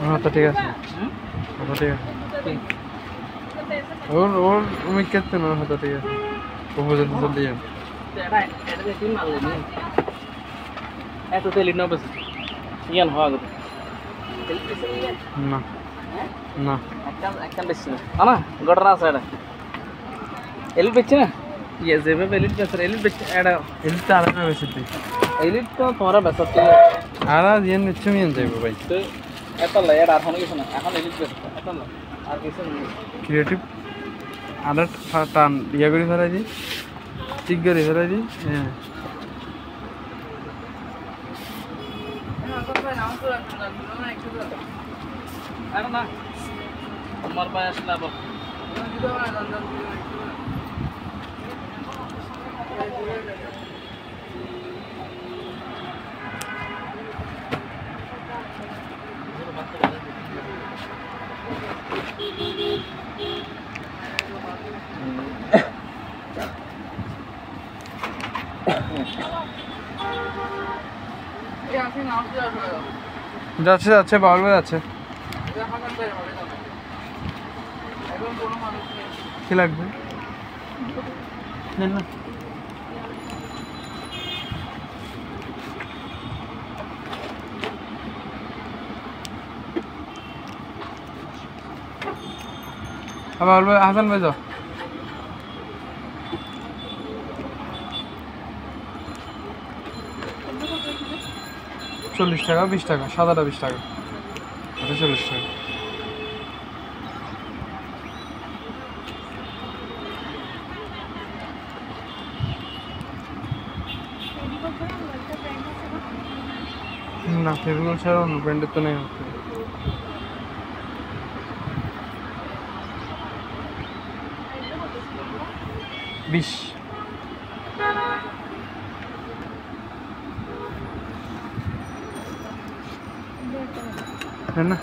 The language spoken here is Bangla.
হ্যাঁ তো ঠিক আছে, ঠিক আছে। ওর ওর আমি কেতে না, হয়তো ঠিক আছে। ও পর্যন্ত চলে যান। এত তেল না বেশি ইয়ান হওয়া গেল না না একটা বেশি না ঘটনা আছে এটা এলিট বেচছে না ইয়ে যেভাবে এলিট বেচছে এলিট বেচছে এটা এলিট তো আর না বেশি তুই এলিট তো তোমরা বেচাতে আর ইয়েন নিচ্ছে মিয়ান যাইবো ভাই। তো এত লাই আর এখন কিছু না এখন এলিট বেচছে এত না আর কিছু না ক্রিয়েটিভ আদার টান ইয়া করে ফেলাই দি, ঠিক করে ফেলাই দি। হ্যাঁ না আমার পায়ে আসলে আবার যাচ্ছে যাচ্ছে বাউল ভাই যাচ্ছে। কি লাগবে না বাউল ভাই, হাসান ভাই যাও। 40 টাকা 20 টাকা, সাদাটা 20 টাকা, এটা 40 টাকা। না ফেব্রুয়ারি ছাড়া অন্য ব্র্যান্ডের তো নেই। 20 है ना।